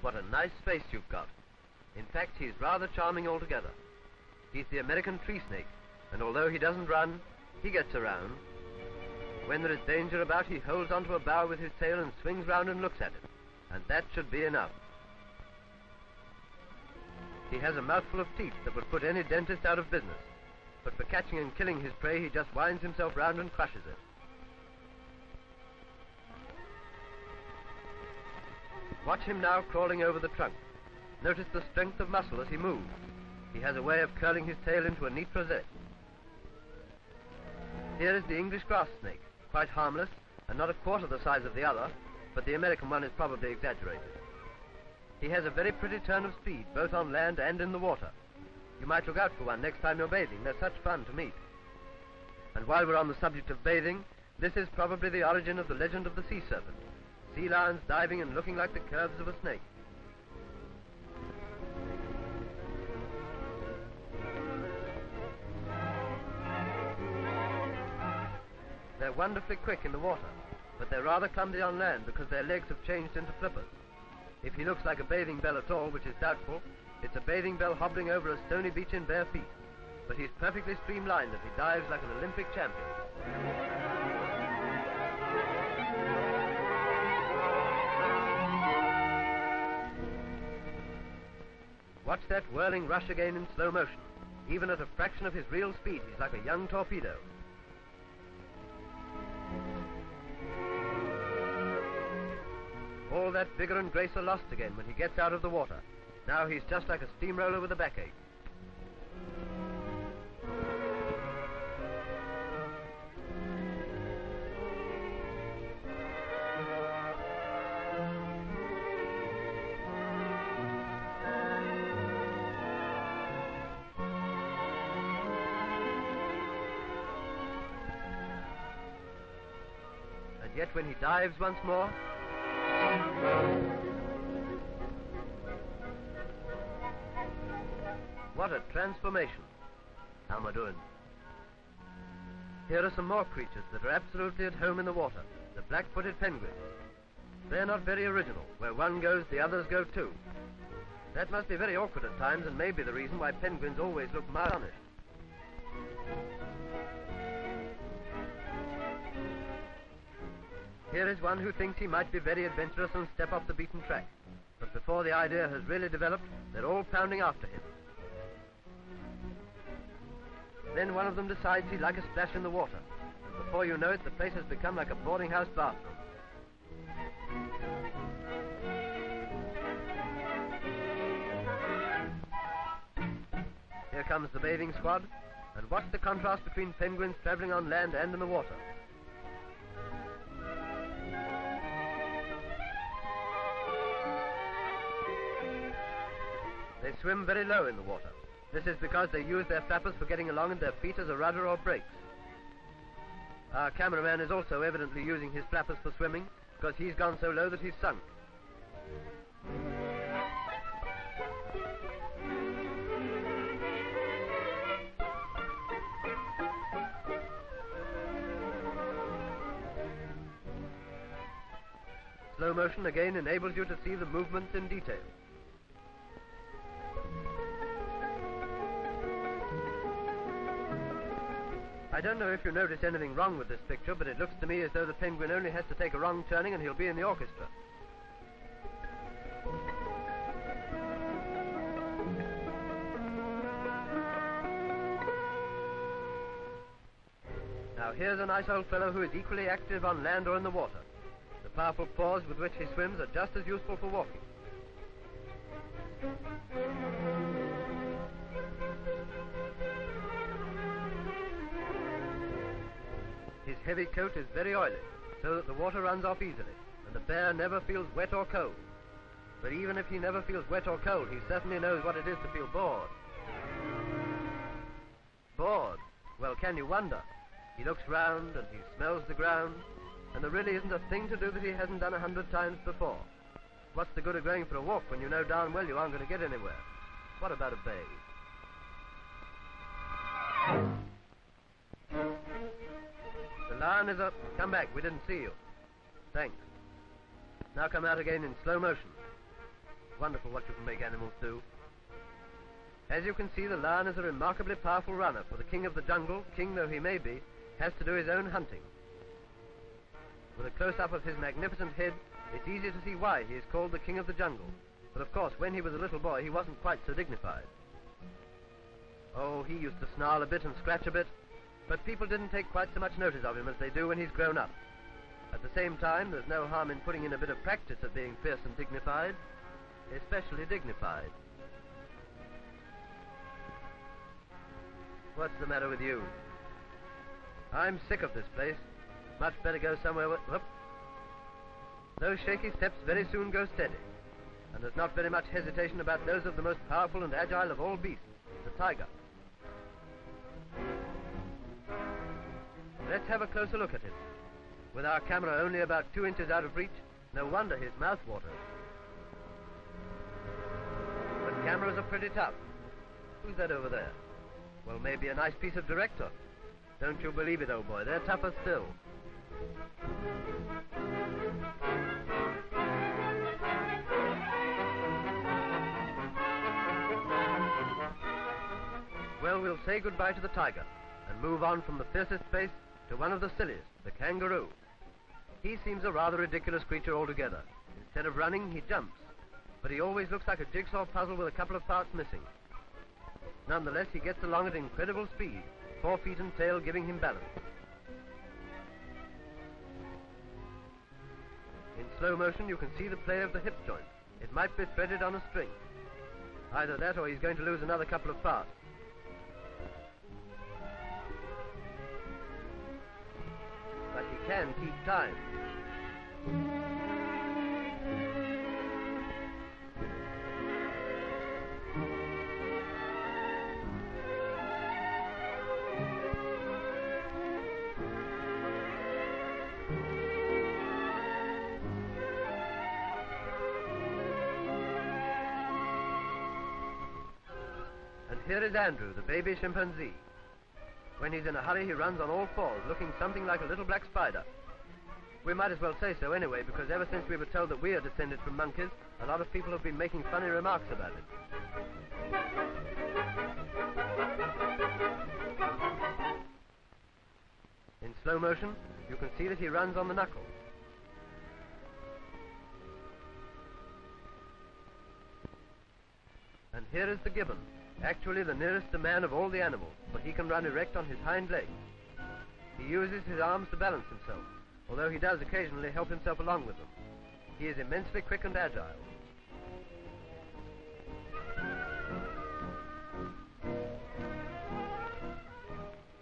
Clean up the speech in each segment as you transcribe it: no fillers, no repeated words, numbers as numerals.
what a nice face you've got. In fact, he's rather charming altogether. He's the American tree snake, and although he doesn't run, he gets around. When there is danger about, he holds onto a bough with his tail and swings round and looks at it, and that should be enough. He has a mouthful of teeth that would put any dentist out of business, but for catching and killing his prey, he just winds himself round and crushes it. Watch him now crawling over the trunk. Notice the strength of muscle as he moves. He has a way of curling his tail into a neat rosette. Here is the English grass snake, quite harmless and not a quarter the size of the other, but the American one is probably exaggerated. He has a very pretty turn of speed, both on land and in the water. You might look out for one next time you're bathing. They're such fun to meet. And while we're on the subject of bathing, this is probably the origin of the legend of the sea serpent. Sea lions diving and looking like the curves of a snake. They're wonderfully quick in the water, but they're rather clumsy on land because their legs have changed into flippers. If he looks like a bathing bell at all, which is doubtful, it's a bathing bell hobbling over a stony beach in bare feet. But he's perfectly streamlined and he dives like an Olympic champion. Watch that whirling rush again in slow motion. Even at a fraction of his real speed, he's like a young torpedo. All that vigor and grace are lost again when he gets out of the water. Now he's just like a steamroller with a backache. And yet when he dives once more, what a transformation. How am I doing? Here are some more creatures that are absolutely at home in the water. The black-footed penguins. They're not very original. Where one goes, the others go too. That must be very awkward at times and may be the reason why penguins always look malnourished. Here is one who thinks he might be very adventurous and step off the beaten track. But before the idea has really developed, they're all pounding after him. Then one of them decides he'd like a splash in the water. And before you know it, the place has become like a boarding house bathroom. Here comes the bathing squad, and watch the contrast between penguins traveling on land and in the water. They swim very low in the water. This is because they use their flappers for getting along and their feet as a rudder or brakes. Our cameraman is also evidently using his flappers for swimming because he's gone so low that he's sunk. Slow motion again enables you to see the movements in detail. I don't know if you notice anything wrong with this picture, but it looks to me as though the penguin only has to take a wrong turning and he'll be in the orchestra. Now here's a nice old fellow who is equally active on land or in the water. The powerful paws with which he swims are just as useful for walking. His heavy coat is very oily, so that the water runs off easily, and the bear never feels wet or cold. But even if he never feels wet or cold, he certainly knows what it is to feel bored. Bored? Well, can you wonder? He looks round and he smells the ground, and there really isn't a thing to do that he hasn't done 100 times before. What's the good of going for a walk when you know darn well you aren't going to get anywhere? What about a bathe? The lion is up. Come back. We didn't see you. Thanks. Now come out again in slow motion. wonderful what you can make animals do. As you can see, the lion is a remarkably powerful runner, for the king of the jungle, king though he may be, has to do his own hunting. With a close-up of his magnificent head, it's easy to see why he is called the king of the jungle. But of course, when he was a little boy, he wasn't quite so dignified. Oh, he used to snarl a bit and scratch a bit, but people didn't take quite so much notice of him as they do when he's grown up. At the same time, there's no harm in putting in a bit of practice at being fierce and dignified, especially dignified. What's the matter with you? I'm sick of this place. Much better go somewhere with... Whoop. Those shaky steps very soon go steady, and there's not very much hesitation about those of the most powerful and agile of all beasts, the tiger. Let's have a closer look at him. With our camera only about 2 inches out of reach, no wonder his mouth waters. But cameras are pretty tough. Who's that over there? Well, maybe a nice piece of director. Don't you believe it, old boy, they're tougher still. Well, we'll say goodbye to the tiger and move on from the fiercest face to one of the silliest, the kangaroo. He seems a rather ridiculous creature altogether. Instead of running, he jumps, but he always looks like a jigsaw puzzle with a couple of parts missing. Nonetheless, he gets along at incredible speed, 4 feet and tail giving him balance. In slow motion, you can see the play of the hip joint. It might be threaded on a string. Either that or he's going to lose another couple of parts. But he can keep time. And here is Andrew, the baby chimpanzee. When he's in a hurry, he runs on all fours, looking something like a little black spider. We might as well say so anyway, because ever since we were told that we are descended from monkeys, a lot of people have been making funny remarks about it. In slow motion, you can see that he runs on the knuckle. And here is the gibbon, actually the nearest to man of all the animals, for he can run erect on his hind legs. He uses his arms to balance himself, although he does occasionally help himself along with them. He is immensely quick and agile.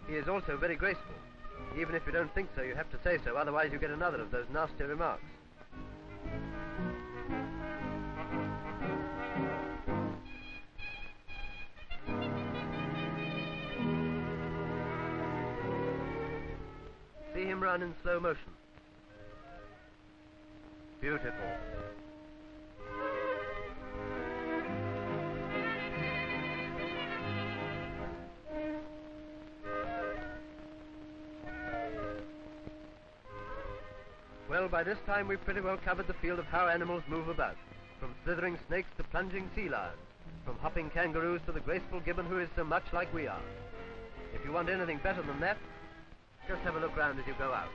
He is also very graceful. Even if you don't think so, you have to say so, otherwise you get another of those nasty remarks. See him run in slow motion. Beautiful. Well, by this time we've pretty well covered the field of how animals move about, from slithering snakes to plunging sea lions, from hopping kangaroos to the graceful gibbon who is so much like we are. If you want anything better than that, just have a look round as you go out.